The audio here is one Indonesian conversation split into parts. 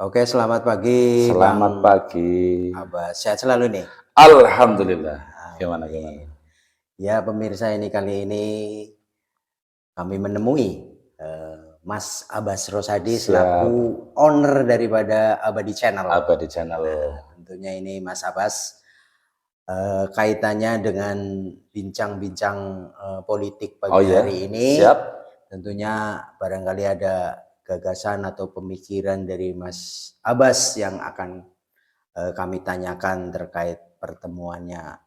Oke, selamat pagi, Selamat Bang pagi. Abbas. Sehat selalu nih? Alhamdulillah. Gimana Amin. gimana? Ya, pemirsa ini kali ini kami menemui Mas Abbas Rosadi Siap. selaku owner daripada Abadi Channel. Abadi Channel. Nah, tentunya ini Mas Abbas kaitannya dengan bincang-bincang politik Oh pagi ya, hari ini. siap. Tentunya barangkali ada gagasan atau pemikiran dari Mas Abbas yang akan kami tanyakan terkait pertemuannya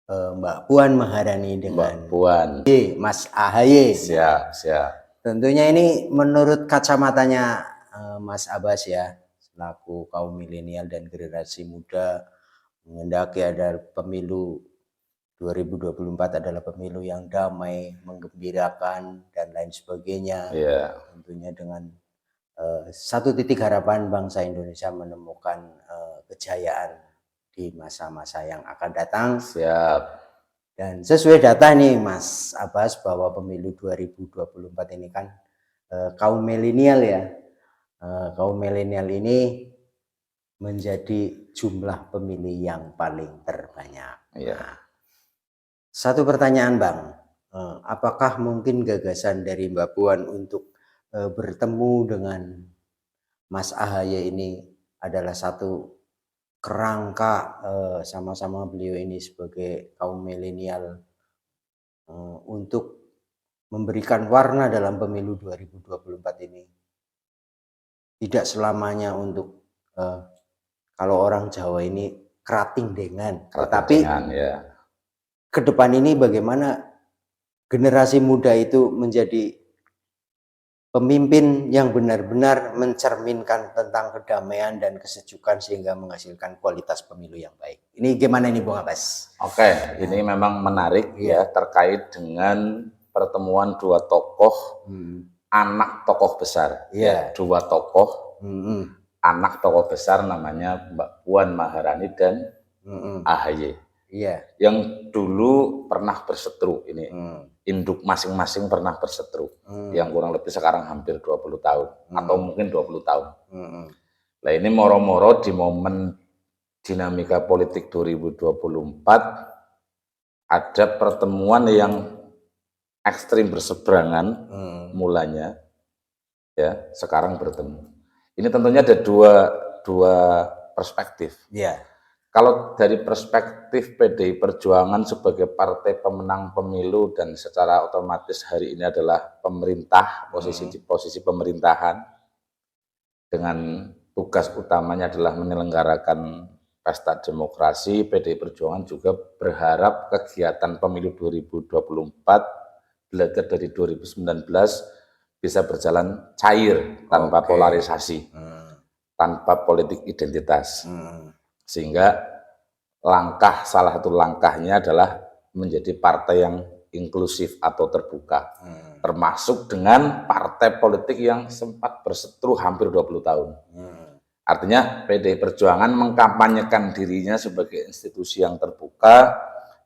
Mbak Puan Maharani Mbak dengan Puan. Mas AHY. Siap, siap. Tentunya ini menurut kacamatanya Mas Abbas ya, selaku kaum milenial dan generasi muda, menghendaki ada pemilu 2024 adalah pemilu yang damai, menggembirakan dan lain sebagainya. Iya. Tentunya dengan satu titik harapan bangsa Indonesia menemukan kejayaan di masa-masa yang akan datang. Siap. Dan sesuai data nih Mas Abbas bahwa pemilu 2024 ini kan kaum milenial ya, kaum milenial ini menjadi jumlah pemilih yang paling terbanyak. Iya. Nah, satu pertanyaan Bang, apakah mungkin gagasan dari Mbak Puan untuk bertemu dengan Mas AHY ini adalah satu kerangka sama-sama beliau ini sebagai kaum milenial untuk memberikan warna dalam pemilu 2024 ini. Tidak selamanya untuk kalau orang Jawa ini kerating dengan, tetapi ya. ke depan ini bagaimana generasi muda itu menjadi pemimpin yang benar-benar mencerminkan tentang kedamaian dan kesejukan sehingga menghasilkan kualitas pemilu yang baik. Ini gimana ini Bung Abbas? Oke, ini memang menarik ya terkait dengan pertemuan dua tokoh, anak tokoh besar. Ya, dua tokoh, anak tokoh besar namanya Mbak Puan Maharani dan AHY. Iya. Yang dulu pernah berseteru ini. Induk masing-masing pernah berseteru. Yang kurang lebih sekarang hampir 20 tahun atau mungkin 20 tahun. Nah, ini moro-moro di momen dinamika politik 2024 ada pertemuan yang ekstrim berseberangan mulanya, ya sekarang bertemu. Ini tentunya ada dua perspektif. Iya. Kalau dari perspektif PDI Perjuangan sebagai partai pemenang pemilu dan secara otomatis hari ini adalah pemerintah, posisi pemerintahan dengan tugas utamanya adalah menyelenggarakan pesta demokrasi, PDI Perjuangan juga berharap kegiatan pemilu 2024 belajar dari 2019 bisa berjalan cair tanpa polarisasi, tanpa politik identitas. Sehingga salah satu langkahnya adalah menjadi partai yang inklusif atau terbuka, termasuk dengan partai politik yang sempat berseteru hampir 20 tahun. Artinya PDI Perjuangan mengkampanyekan dirinya sebagai institusi yang terbuka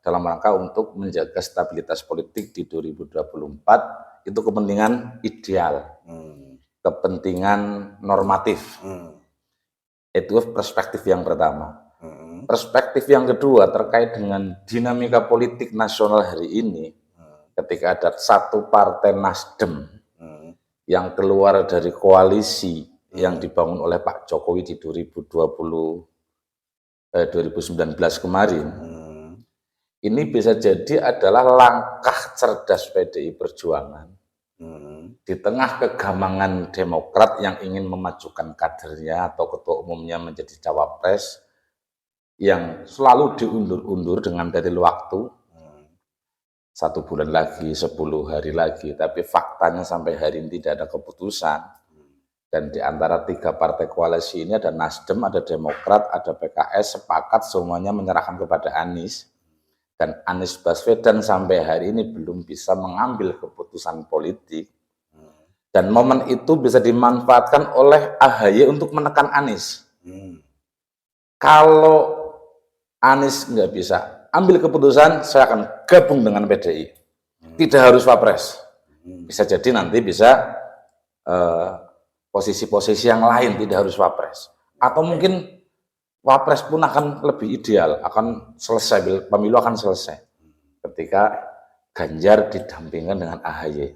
dalam rangka untuk menjaga stabilitas politik di 2024, itu kepentingan ideal, kepentingan normatif. Itu perspektif yang pertama. Perspektif yang kedua terkait dengan dinamika politik nasional hari ini, ketika ada satu partai Nasdem yang keluar dari koalisi yang dibangun oleh Pak Jokowi di 2019 kemarin, ini bisa jadi adalah langkah cerdas PDI Perjuangan di tengah kegamangan Demokrat yang ingin memajukan kadernya atau ketua umumnya menjadi cawapres yang selalu diundur-undur dengan detail waktu, 1 bulan lagi, 10 hari lagi, tapi faktanya sampai hari ini tidak ada keputusan. Dan di antara 3 partai koalisi ini ada Nasdem, ada Demokrat, ada PKS, sepakat semuanya menyerahkan kepada Anies. Dan Anies Baswedan sampai hari ini belum bisa mengambil keputusan politik. Dan momen itu bisa dimanfaatkan oleh AHY untuk menekan Anies. Kalau Anies nggak bisa ambil keputusan, saya akan gabung dengan PDI. Tidak harus Wapres. Bisa jadi nanti bisa posisi-posisi yang lain, tidak harus wapres. Atau mungkin wapres pun akan lebih ideal, akan selesai, pemilu akan selesai ketika Ganjar didampingkan dengan AHY.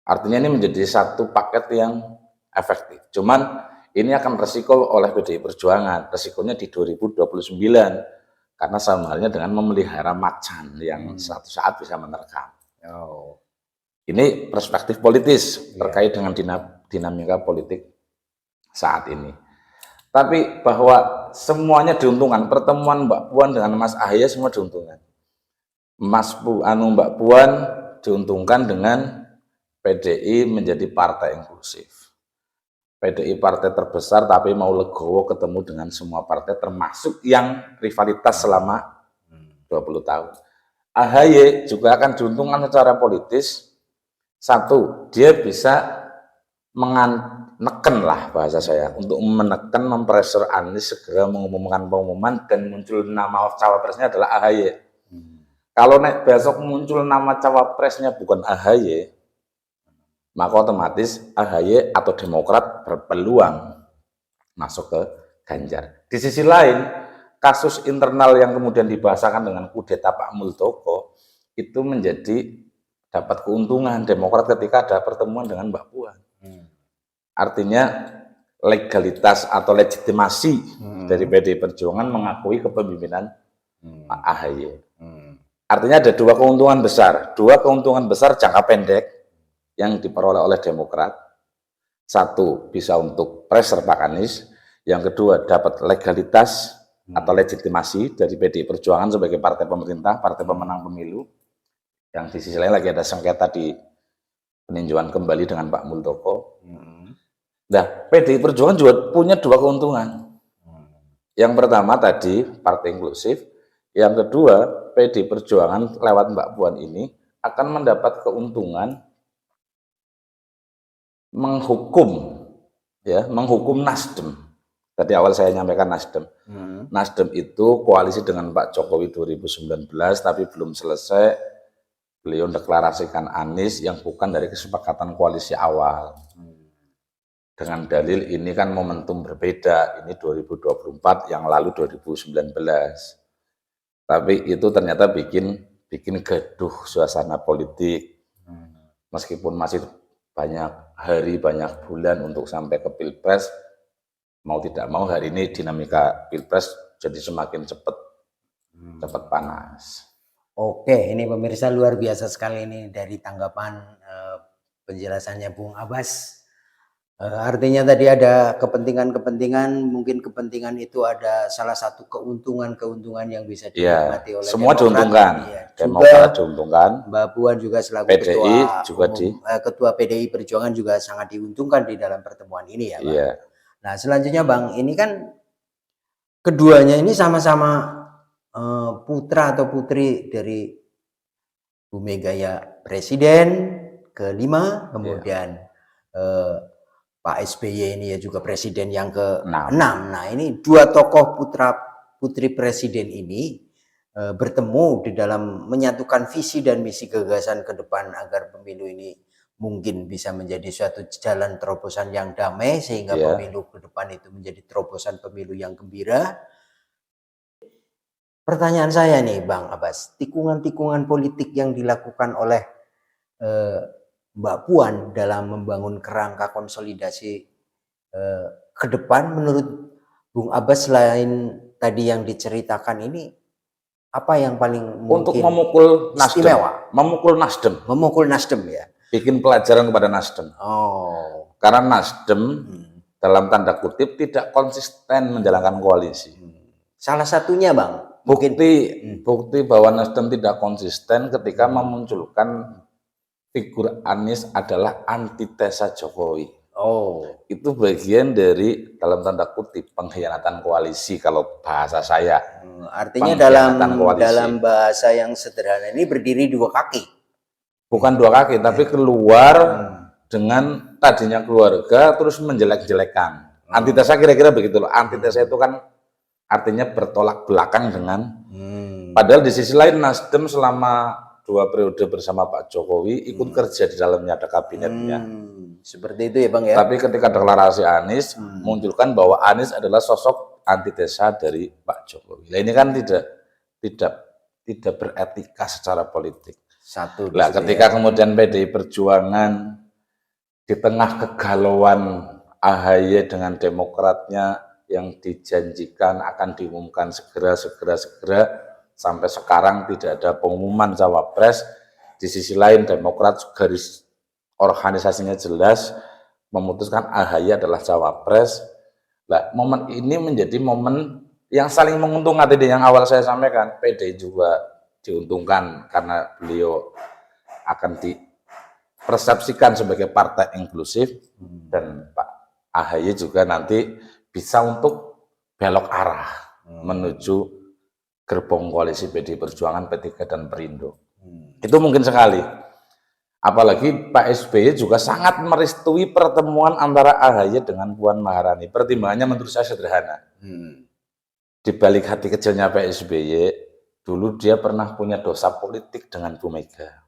Artinya ini menjadi satu paket yang efektif. Cuman ini akan resiko oleh PDI Perjuangan, resikonya di 2029, karena sama halnya dengan memelihara macan yang suatu saat bisa menerkam. Ini perspektif politis terkait dengan dinamika politik saat ini. Tapi bahwa semuanya diuntungkan, pertemuan Mbak Puan dengan Mas AHY semua diuntungkan. Mbak Puan diuntungkan dengan PDI menjadi partai inklusif. PDI partai terbesar tapi mau legowo ketemu dengan semua partai termasuk yang rivalitas selama 20 tahun. AHY juga akan diuntungkan secara politis. Satu, dia bisa menekan lah bahasa saya, untuk menekan, mempressure Anies segera mengumumkan pengumuman dan muncul nama cawapresnya adalah AHY. Kalau besok muncul nama cawapresnya bukan AHY, maka otomatis AHY atau Demokrat berpeluang masuk ke Ganjar. Di sisi lain, kasus internal yang kemudian dibahasakan dengan kudeta Pak Muldoko itu menjadi dapat keuntungan Demokrat ketika ada pertemuan dengan Mbak Puan. Artinya legalitas atau legitimasi dari PDI Perjuangan mengakui kepemimpinan Pak AHY. Artinya ada dua keuntungan besar jangka pendek yang diperoleh oleh Demokrat. Satu, bisa untuk pressure Pak Anies. Yang kedua, dapat legalitas atau legitimasi dari PDI Perjuangan sebagai partai pemerintah, partai pemenang pemilu. Yang di sisi lain lagi ada sengketa di peninjauan kembali dengan Pak Muldoko. Nah, PDI Perjuangan juga punya dua keuntungan. Yang pertama tadi, partai inklusif. Yang kedua, PDI Perjuangan lewat Mbak Puan ini akan mendapat keuntungan menghukum Nasdem. Tadi awal saya nyampaikan Nasdem. Nasdem itu koalisi dengan Pak Jokowi 2019, tapi belum selesai. Beliau deklarasikan Anies yang bukan dari kesepakatan koalisi awal. Dengan dalil ini kan momentum berbeda, ini 2024, yang lalu 2019. Tapi itu ternyata bikin gaduh suasana politik. Meskipun masih banyak hari, banyak bulan untuk sampai ke Pilpres, mau tidak mau hari ini dinamika Pilpres jadi semakin cepat panas. Oke, ini pemirsa luar biasa sekali ini dari tanggapan penjelasannya Bung Abbas. Artinya tadi ada kepentingan-kepentingan, mungkin kepentingan itu ada salah satu keuntungan yang bisa dinikmati oleh semua Demokrat. Diuntungkan. Juga diuntungkan. Mbak Puan juga selaku PDI ketua PDI Perjuangan juga sangat diuntungkan di dalam pertemuan ini ya, Bang. Iya. Nah, selanjutnya Bang, ini kan keduanya ini sama-sama putra atau putri dari Bu Mega ya, presiden ke-5, kemudian Pak SBY ini ya juga presiden yang ke-6. Nah, ini dua tokoh putra putri presiden ini bertemu di dalam menyatukan visi dan misi gagasan ke depan agar pemilu ini mungkin bisa menjadi suatu jalan terobosan yang damai sehingga pemilu ke depan itu menjadi terobosan pemilu yang gembira. Pertanyaan saya nih Bang Abbas, tikungan-tikungan politik yang dilakukan oleh Mbak Puan dalam membangun kerangka konsolidasi ke depan, menurut Bung Abbas selain tadi yang diceritakan ini, apa yang paling untuk mungkin memukul Nasdem, istimewa? Memukul Nasdem ya. Bikin pelajaran kepada Nasdem. Karena Nasdem dalam tanda kutip tidak konsisten menjalankan koalisi. Salah satunya Bang, bukti bahwa Nasdem tidak konsisten ketika memunculkan figur Anies adalah antitesa Jokowi. Itu bagian dari dalam tanda kutip pengkhianatan koalisi kalau bahasa saya. Artinya dalam bahasa yang sederhana ini berdiri dua kaki. Bukan dua kaki, tapi keluar dengan tadinya keluarga terus menjelek-jelekan. Antitesa kira-kira begitu loh. Antitesa itu kan artinya bertolak belakang dengan. Padahal di sisi lain Nasdem selama 2 periode bersama Pak Jokowi, ikut kerja di dalamnya, ada kabinetnya. Seperti itu ya Bang ya. Tapi ketika deklarasi Anies, munculkan bahwa Anies adalah sosok antitesa dari Pak Jokowi. Nah ini kan tidak beretika secara politik. Satu. Nah ketika kemudian PDI Perjuangan di tengah kegalauan AHY dengan Demokratnya yang dijanjikan akan diumumkan segera, sampai sekarang tidak ada pengumuman cawapres. Di sisi lain Demokrat garis organisasinya jelas memutuskan AHY adalah cawapres. Nah, momen ini menjadi momen yang saling menguntungkan. Tadi yang awal saya sampaikan, PDI juga diuntungkan karena beliau akan dipersepsikan sebagai partai inklusif, dan Pak AHY juga nanti bisa untuk belok arah menuju gerbong koalisi PDI Perjuangan, P3 dan Perindo. Itu mungkin sekali. Apalagi Pak SBY juga sangat merestui pertemuan antara AHY dengan Puan Maharani. Pertimbangannya menurut saya sederhana. Di balik hati kecilnya Pak SBY, dulu dia pernah punya dosa politik dengan Bu Mega.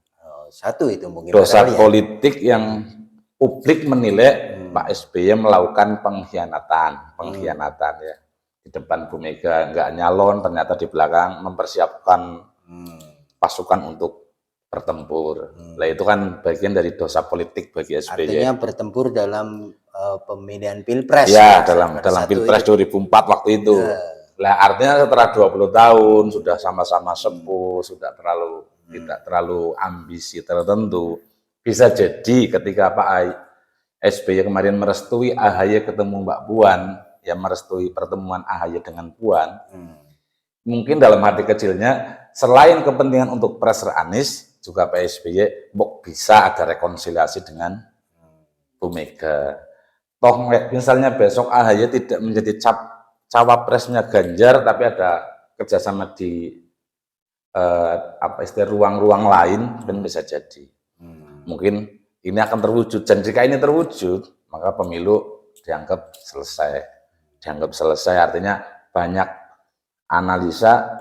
Satu itu mungkin. Dosa politik yang publik menilai Pak SBY melakukan pengkhianatan ya. Di depan Bu Mega nggak nyalon, ternyata di belakang mempersiapkan pasukan untuk bertempur. Nah itu kan bagian dari dosa politik bagi SBY. Artinya bertempur dalam pemilihan pilpres. Ya, dalam pilpres 2004 waktu itu. Nah artinya setelah 20 tahun sudah sama-sama sepuh, sudah tidak terlalu ambisi tertentu. Bisa jadi ketika Pak SBY kemarin merestui AHY ketemu Mbak Puan, ya merestui pertemuan AHY dengan Puan, mungkin dalam hati kecilnya selain kepentingan untuk pressure Anies, juga Pak SBY bisa ada rekonsiliasi dengan Bu Mega. Toh misalnya besok AHY tidak menjadi cawapresnya Ganjar, tapi ada kerjasama di ruang-ruang lain, kan bisa jadi. Mungkin ini akan terwujud, dan jika ini terwujud, maka pemilu dianggap selesai. Artinya banyak analisa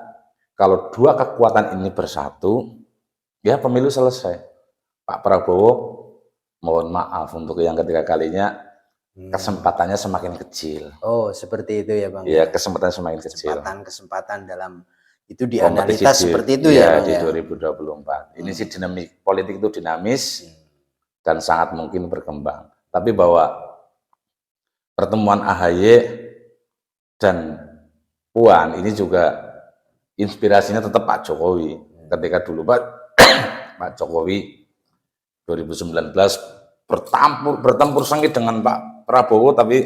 kalau dua kekuatan ini bersatu, ya pemilu selesai. Pak Prabowo, mohon maaf untuk yang ketiga kalinya, kesempatannya semakin kecil. Oh, seperti itu ya Bang. Ya, kesempatannya semakin kecil. Kesempatan dalam itu dianalisa seperti itu ya Bang, di 2024. Ini sih dinamik politik itu dinamis dan sangat mungkin berkembang. Tapi bahwa pertemuan AHY dan Puan ini juga inspirasinya tetap Pak Jokowi. Ketika dulu Pak Jokowi 2019 bertempur sengit dengan Pak Prabowo, tapi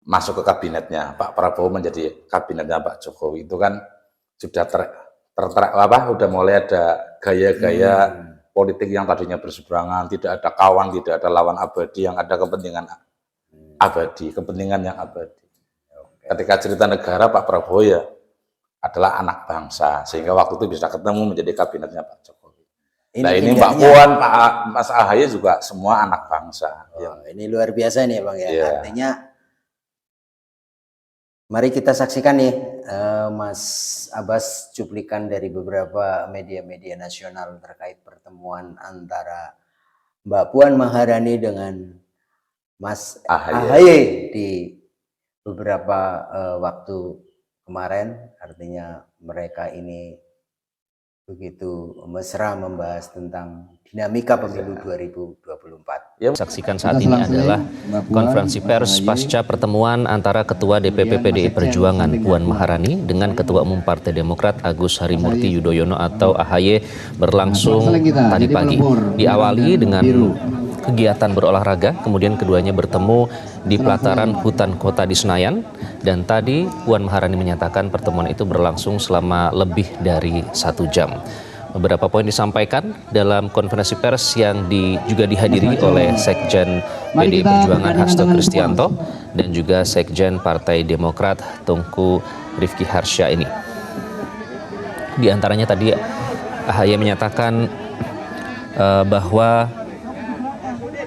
masuk ke kabinetnya Pak Prabowo, menjadi kabinetnya Pak Jokowi. Itu kan sudah udah mulai ada gaya-gaya politik yang tadinya berseberangan, tidak ada kawan, tidak ada lawan abadi, yang ada kepentingan abadi, kepentingan yang abadi. Ketika cerita negara, Pak Prabowo ya adalah anak bangsa, sehingga waktu itu bisa ketemu menjadi kabinetnya Pak Jokowi. Nah ini Mbak Puan, Mas AHY juga semua anak bangsa. Ini luar biasa nih Bang ya. Artinya mari kita saksikan nih Mas Abbas, cuplikan dari beberapa media-media nasional terkait pertemuan antara Mbak Puan Maharani dengan Mas AHY di beberapa waktu kemarin. Artinya mereka ini begitu mesra membahas tentang dinamika pemilu 2024. Yang saksikan saat ini adalah konferensi pers pasca pertemuan antara Ketua DPP PDI Perjuangan Puan Maharani dengan Ketua Umum Partai Demokrat Agus Harimurti Yudhoyono atau AHY berlangsung tadi pagi. Diawali dengan kegiatan berolahraga, kemudian keduanya bertemu di pelataran hutan kota di Senayan, dan tadi Puan Maharani menyatakan pertemuan itu berlangsung selama lebih dari 1 jam. Beberapa poin disampaikan dalam konferensi pers yang juga dihadiri oleh Sekjen PDI Perjuangan Hasto Kristianto dan juga Sekjen Partai Demokrat Tengku Rifki Harsha ini. Di antaranya tadi AHY menyatakan bahwa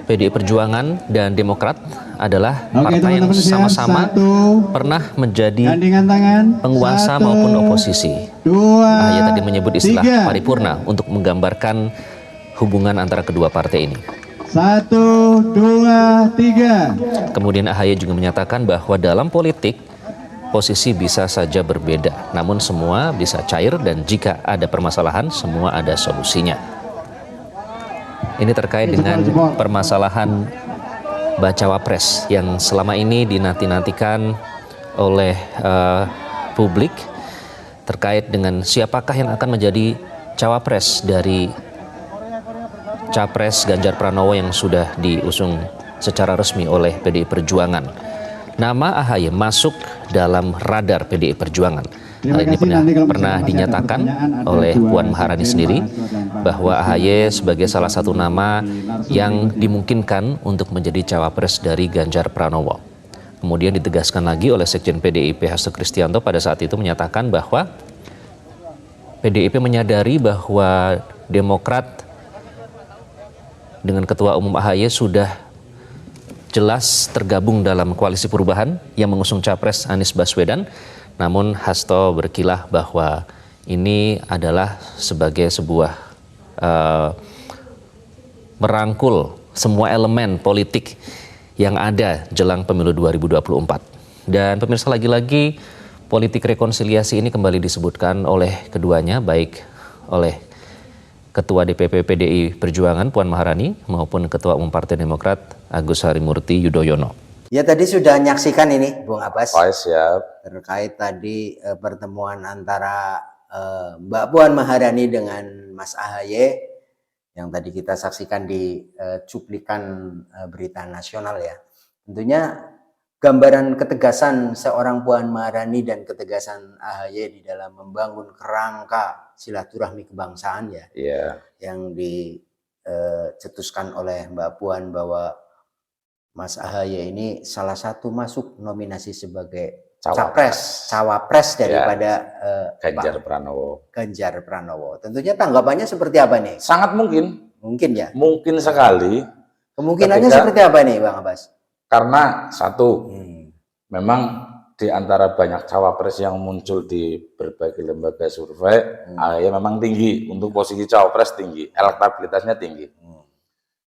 PDI Perjuangan dan Demokrat adalah Oke, partai yang teman-teman sekalian, sama-sama satu, pernah menjadi gandengan tangan, penguasa satu, maupun oposisi. dua, AHY tadi menyebut istilah tiga. paripurna untuk menggambarkan hubungan antara kedua partai ini. 1, 2, 3. Kemudian AHY juga menyatakan bahwa dalam politik posisi bisa saja berbeda, namun semua bisa cair dan jika ada permasalahan semua ada solusinya. Ini terkait dengan permasalahan bacawa pres yang selama ini dinanti-nantikan oleh publik terkait dengan siapakah yang akan menjadi cawapres dari Capres Ganjar Pranowo yang sudah diusung secara resmi oleh PDI Perjuangan. Nama AHY masuk dalam radar PDI Perjuangan. Hal ini pernah dinyatakan oleh Puan Maharani sendiri bahwa AHY sebagai salah satu nama yang dimungkinkan untuk menjadi cawapres dari Ganjar Pranowo. Kemudian ditegaskan lagi oleh Sekjen PDIP Hasto Kristianto pada saat itu menyatakan bahwa PDIP menyadari bahwa Demokrat dengan Ketua Umum AHY sudah jelas tergabung dalam koalisi perubahan yang mengusung Capres Anies Baswedan. Namun Hasto berkilah bahwa ini adalah sebagai sebuah merangkul semua elemen politik yang ada jelang pemilu 2024. Dan pemirsa, lagi-lagi politik rekonsiliasi ini kembali disebutkan oleh keduanya, baik oleh Ketua DPP PDI Perjuangan Puan Maharani maupun Ketua Umum Partai Demokrat Agus Harimurti Yudhoyono. Ya, tadi sudah menyaksikan ini Bung Abbas. Siap. Terkait tadi pertemuan antara Mbak Puan Maharani dengan Mas AHY yang tadi kita saksikan di cuplikan berita nasional ya. Tentunya gambaran ketegasan seorang Puan Maharani dan ketegasan AHY di dalam membangun kerangka silaturahmi kebangsaan ya. Iya. Yang dicetuskan oleh Mbak Puan bahwa Mas AHY ini salah satu masuk nominasi sebagai cawapres daripada Ganjar Pranowo. Ganjar Pranowo. Tentunya tanggapannya seperti apa nih? Sangat mungkin. Mungkin ya. Mungkin sekali. Kemungkinannya seperti apa nih Bang Abbas? Karena satu, memang di antara banyak cawapres yang muncul di berbagai lembaga survei, AHY memang tinggi untuk posisi cawapres, tinggi, elektabilitasnya tinggi.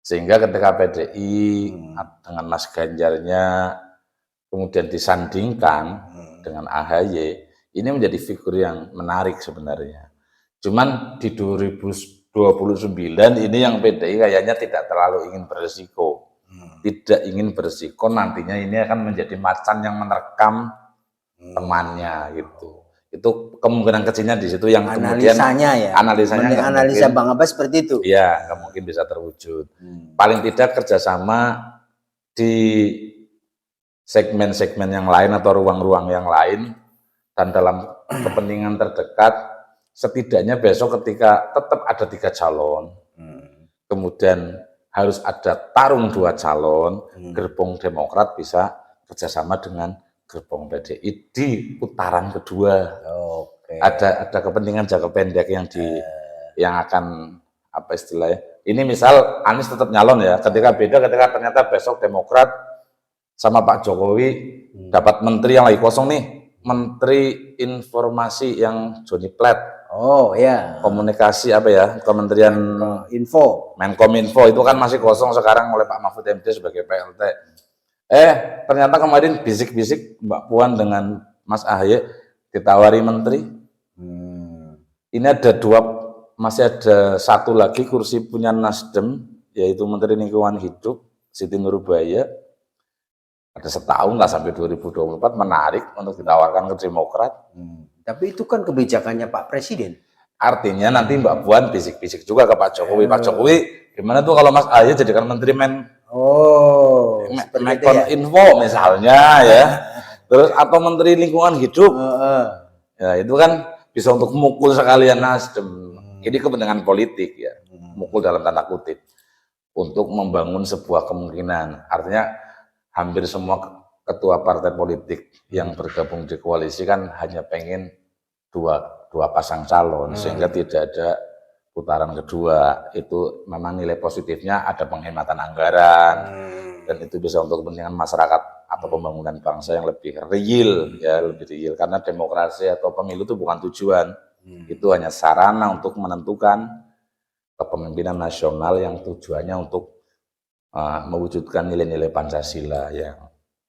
Sehingga ketika PDI dengan Mas Ganjarnya kemudian disandingkan dengan AHY, ini menjadi figur yang menarik sebenarnya. Cuman di 2029 ini yang PDI kayaknya tidak terlalu ingin beresiko. Tidak ingin beresiko, nantinya ini akan menjadi macan yang menerkam temannya gitu. Itu kemungkinan kecilnya di situ yang analisanya kemudian ya. Analisa Bang Abbas seperti itu. Iya, nggak mungkin bisa terwujud. Paling tidak kerjasama di segmen-segmen yang lain atau ruang-ruang yang lain, dan dalam kepentingan terdekat setidaknya besok ketika tetap ada 3 calon, kemudian harus ada tarung 2 calon, gerbong Demokrat bisa kerjasama dengan gerbong PDI di putaran kedua. Ada kepentingan jangka pendek yang akan apa istilahnya? Ini misal Anies tetap nyalon ya, ketika ternyata besok Demokrat sama Pak Jokowi dapat menteri yang lagi kosong nih, Menteri Informasi yang Johnny Plat. Oh ya. Komunikasi apa ya? Kementerian Menkominfo itu kan masih kosong sekarang oleh Pak Mahfud MD sebagai PLT. Ternyata kemarin bisik-bisik Mbak Puan dengan Mas AHY ditawari menteri. Ini masih ada 1 lagi kursi punya Nasdem, yaitu Menteri Lingkungan Hidup Siti Nurbaya. Ada setahun lah sampai 2024, menarik untuk ditawarkan ke Demokrat. Tapi itu kan kebijakannya Pak Presiden. Artinya nanti Mbak Puan bisik-bisik juga ke Pak Jokowi. Pak Jokowi, gimana tuh kalau Mas AHY jadikan Menteri Menkominfo misalnya ya. Terus atau Menteri Lingkungan Hidup. Ya itu kan bisa untuk mukul sekalian Nasdem. Ini kepentingan politik ya. Mukul dalam tanda kutip. Untuk membangun sebuah kemungkinan. Artinya hampir semua ketua partai politik yang bergabung di koalisi kan hanya pengen dua pasang calon, sehingga tidak ada putaran kedua itu memang nilai positifnya ada penghematan anggaran dan itu bisa untuk kepentingan masyarakat atau pembangunan bangsa yang lebih real ya, lebih real, karena demokrasi atau pemilu itu bukan tujuan, itu hanya sarana untuk menentukan kepemimpinan nasional yang tujuannya untuk mewujudkan nilai-nilai Pancasila yang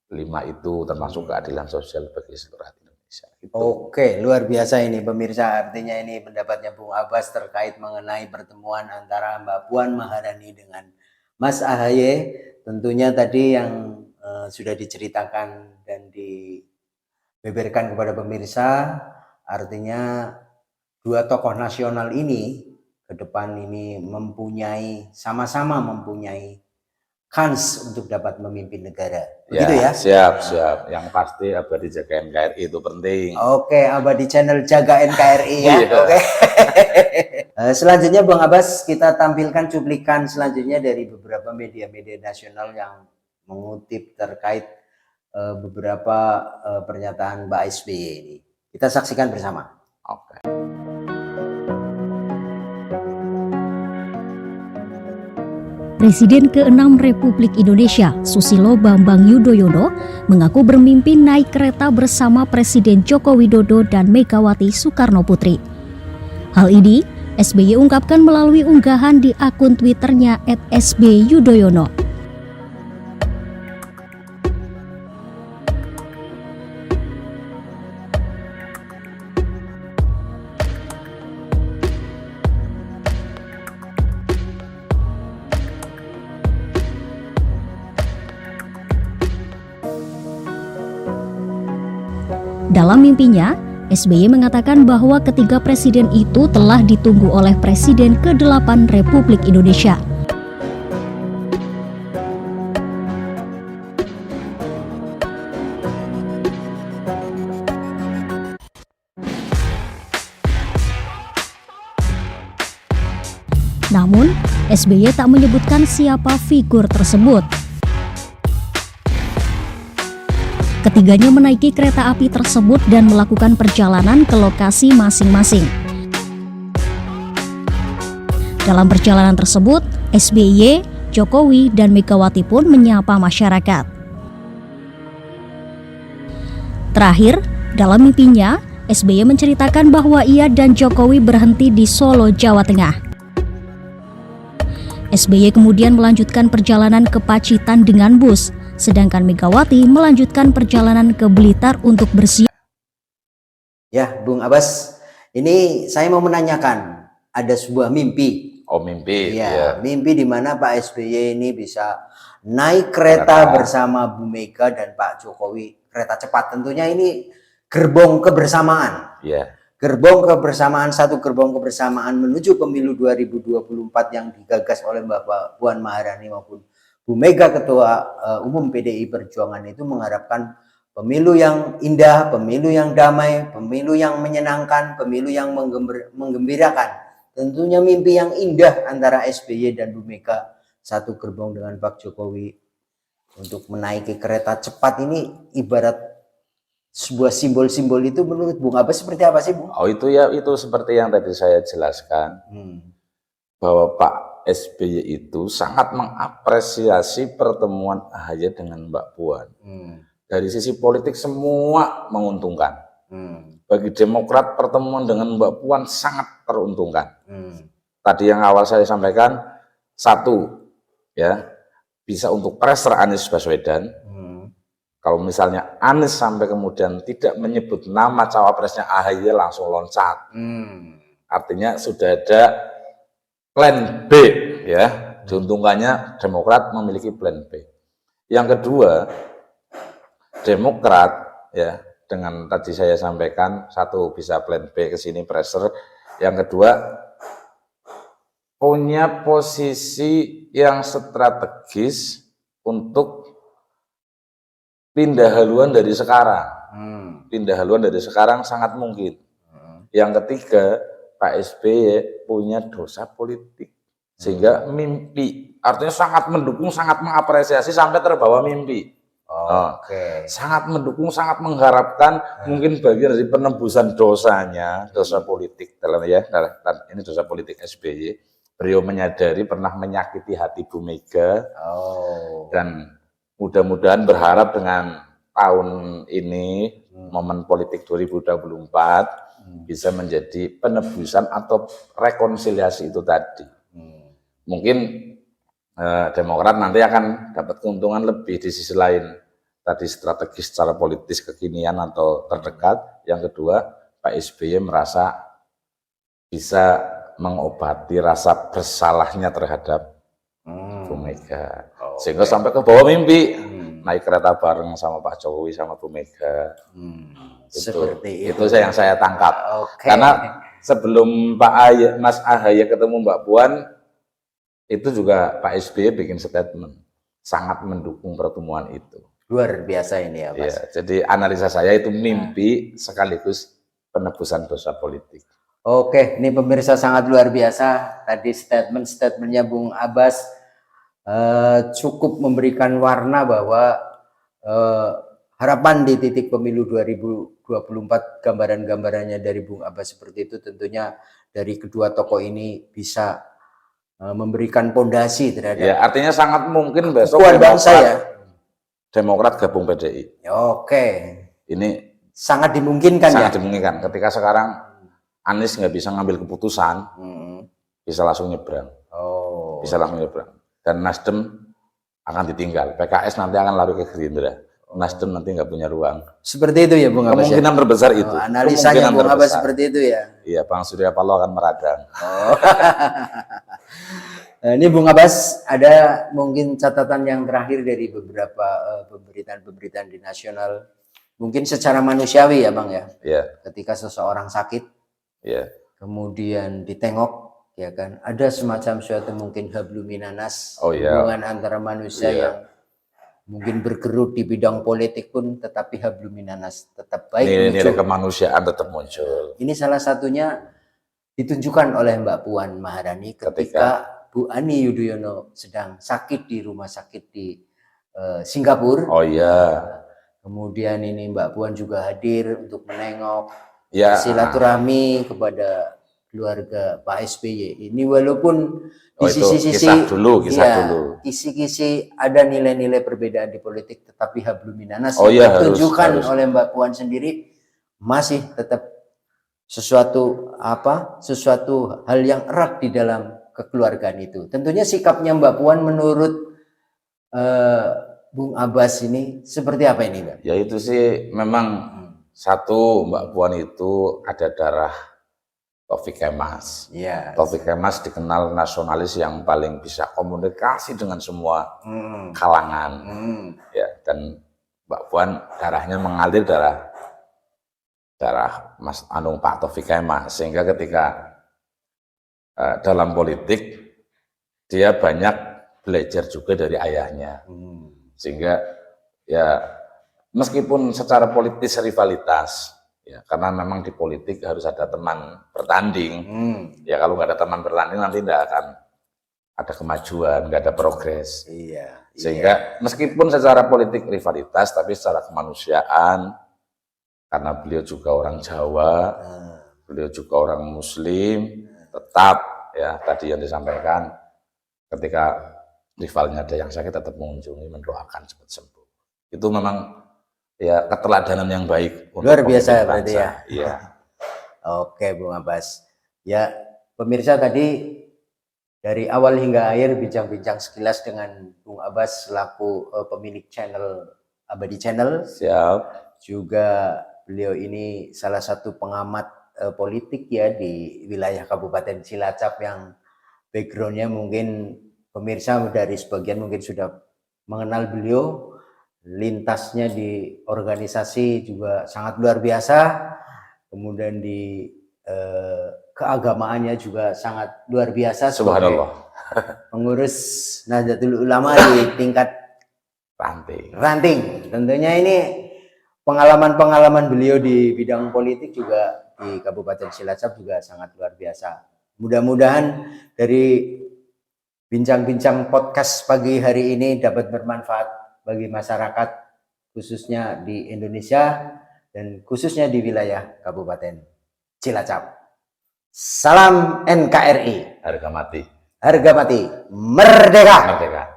5 itu, termasuk keadilan sosial bagi seluruh rakyat Indonesia. Gitu. Oke, luar biasa ini pemirsa. Artinya ini pendapatnya Bung Abbas terkait mengenai pertemuan antara Mbak Puan Maharani dengan Mas AHY. Tentunya tadi yang sudah diceritakan dan dibeberkan kepada pemirsa, artinya dua tokoh nasional ini ke depan ini sama-sama mempunyai kans untuk dapat memimpin negara. Begitu ya? Siap. Yang pasti abadi jaga NKRI itu penting. Oke, abadi channel jaga NKRI ya. Oke. Selanjutnya Bang Abbas, kita tampilkan cuplikan selanjutnya dari beberapa media-media nasional yang mengutip terkait beberapa pernyataan Mbak SBY ini. Kita saksikan bersama. Oke. Presiden ke-6 Republik Indonesia, Susilo Bambang Yudhoyono, mengaku bermimpi naik kereta bersama Presiden Joko Widodo dan Megawati Soekarnoputri. Hal ini SBY ungkapkan melalui unggahan di akun Twitternya @sbyudhoyono. Dalam mimpinya, SBY mengatakan bahwa ketiga presiden itu telah ditunggu oleh Presiden ke-8 Republik Indonesia. Namun, SBY tak menyebutkan siapa figur tersebut. Ketiganya menaiki kereta api tersebut dan melakukan perjalanan ke lokasi masing-masing. Dalam perjalanan tersebut, SBY, Jokowi, dan Megawati pun menyapa masyarakat. Terakhir, dalam mimpinya, SBY menceritakan bahwa ia dan Jokowi berhenti di Solo, Jawa Tengah. SBY kemudian melanjutkan perjalanan ke Pacitan dengan bus, sedangkan Megawati melanjutkan perjalanan ke Blitar untuk bersiap. Ya, Bung Abbas, ini saya mau menanyakan, ada sebuah mimpi. Oh, mimpi. Iya, mimpi di mana Pak SBY ini bisa naik kereta bersama Bu Mega dan Pak Jokowi, kereta cepat. Tentunya ini gerbong kebersamaan. Iya. Gerbong kebersamaan, satu gerbong kebersamaan menuju pemilu 2024 yang digagas oleh Mbak Puan Maharani maupun Bu Mega Ketua Umum PDI Perjuangan itu mengharapkan pemilu yang indah, pemilu yang damai, pemilu yang menyenangkan, pemilu yang menggembirakan. Tentunya mimpi yang indah antara SBY dan Bu Mega satu gerbong dengan Pak Jokowi untuk menaiki kereta cepat ini ibarat sebuah simbol-simbol. Itu menurut Bung Abbas seperti apa sih, Bung? Oh, itu ya, itu seperti yang tadi saya jelaskan. Bahwa Pak SBY itu sangat mengapresiasi pertemuan AHY dengan Mbak Puan. Dari sisi politik semua menguntungkan. Bagi Demokrat pertemuan dengan Mbak Puan sangat teruntungkan. Tadi yang awal saya sampaikan, satu, ya, bisa untuk pressure Anies Baswedan. Kalau misalnya Anies sampai kemudian tidak menyebut nama cawapresnya AHY langsung loncat. Artinya sudah ada plan B, ya. Diuntungkannya Demokrat memiliki plan B. Yang kedua, Demokrat, ya, dengan tadi saya sampaikan, satu bisa plan B ke sini pressure. Yang kedua, punya posisi yang strategis untuk pindah haluan dari sekarang. Pindah haluan dari sekarang sangat mungkin. Yang ketiga, Pak SBY punya dosa politik. Sehingga mimpi, artinya sangat mendukung, sangat mengapresiasi sampai terbawa mimpi. Oke. Sangat mendukung, sangat mengharapkan mungkin bagian dari penebusan dosanya, dosa politik ini dosa politik SBY. Beliau menyadari pernah menyakiti hati Bu Mega dan mudah-mudahan berharap dengan tahun ini momen politik 2024 bisa menjadi penebusan atau rekonsiliasi itu tadi. Mungkin Demokrat nanti akan dapat keuntungan lebih di sisi lain. Tadi strategis secara politis kekinian atau terdekat. Yang kedua, Pak SBY merasa bisa mengobati rasa bersalahnya terhadap Bu Mega. Sehingga sampai ke bawah mimpi. Naik kereta bareng sama Pak Jokowi sama Bu Mega. Seperti itu yang saya tangkap. Karena sebelum Mas AHY ketemu Mbak Puan, itu juga Pak SBY bikin statement sangat mendukung pertemuan itu. Luar biasa ini ya, Mas. Ya, jadi analisa saya itu mimpi sekaligus penebusan dosa politik. Oke, ini pemirsa sangat luar biasa. Tadi statementnya Bung Abbas cukup memberikan warna bahwa harapan di titik pemilu 2024, gambaran-gambarannya dari Bung Abbas seperti itu, tentunya dari kedua tokoh ini bisa memberikan pondasi terhadap. Ya, artinya sangat mungkin besok Demokrat gabung PDI. Oke. Ini sangat dimungkinkan ya. Sangat dimungkinkan. Ketika sekarang Anies nggak bisa ngambil keputusan, bisa langsung nyebrang. Bisa langsung nyebrang. Dan Nasdem akan ditinggal. PKS nanti akan lari ke Gerindra. Nasdem nanti nggak punya ruang. Seperti itu ya Bung Abbas. Kemungkinan terbesar itu. Analisanya Bung Abbas seperti itu ya. Iya, Bang Surya Paloh akan meradang. Ini Bung Abbas, ada mungkin catatan yang terakhir dari beberapa pemberitaan-pemberitaan di nasional. Mungkin secara manusiawi ya Bang ya. Iya. Ketika seseorang sakit, kemudian ditengok, ya kan, ada semacam suatu mungkin habluminanas, iya, hubungan antara manusia yang mungkin bergerut di bidang politik pun, tetapi habluminanas tetap baik. Nilai kemanusiaan tetap muncul. Ini salah satunya ditunjukkan oleh Mbak Puan Maharani ketika Bu Ani Yudhoyono sedang sakit di rumah sakit di Singapura. Oh iya. Kemudian ini Mbak Puan juga hadir untuk menengok, silaturahmi kepada keluarga Pak SBY. Ini walaupun di sisi-sisi kisi-kisi ada nilai-nilai perbedaan di politik, tetapi habluminanas ditunjukkan oleh Mbak Puan sendiri masih tetap sesuatu hal yang erat di dalam kekeluargaan itu. Tentunya sikapnya Mbak Puan menurut Bung Abbas ini seperti apa ini, Mbak? Ya itu sih memang satu, Mbak Puan itu ada darah Taufik Kemas. Taufik Kemas dikenal nasionalis yang paling bisa komunikasi dengan semua kalangan. Ya, dan Mbak Puan darahnya mengalir darah Mas Pak Taufik Kemas, sehingga ketika dalam politik dia banyak belajar juga dari ayahnya, sehingga ya meskipun secara politis rivalitas, ya karena memang di politik harus ada teman bertanding, ya kalau nggak ada teman bertanding nanti tidak akan ada kemajuan, nggak ada progres, sehingga meskipun secara politik rivalitas, tapi secara kemanusiaan, karena beliau juga orang Jawa, beliau juga orang Muslim, tetap ya tadi yang disampaikan, ketika rivalnya ada yang sakit tetap mengunjungi, mendoakan cepat sembuh. Itu memang ya keteladanan yang baik. Luar biasa berarti ya. Iya. Oke Bung Abbas. Ya pemirsa, tadi dari awal hingga akhir bincang-bincang sekilas dengan Bung Abbas selaku pemilik channel Abadi Channel. Siap. Juga beliau ini salah satu pengamat politik ya di wilayah Kabupaten Cilacap, yang backgroundnya mungkin pemirsa dari sebagian mungkin sudah mengenal beliau. Lintasnya di organisasi juga sangat luar biasa, kemudian di keagamaannya juga sangat luar biasa. Subhanallah. Pengurus Nahdlatul Ulama di tingkat ranting. Tentunya ini pengalaman-pengalaman beliau di bidang politik juga di Kabupaten Cilacap juga sangat luar biasa. Mudah-mudahan dari bincang-bincang podcast pagi hari ini dapat bermanfaat bagi masyarakat khususnya di Indonesia dan khususnya di wilayah Kabupaten Cilacap. Salam NKRI. Harga mati. Harga mati. Merdeka. Merdeka.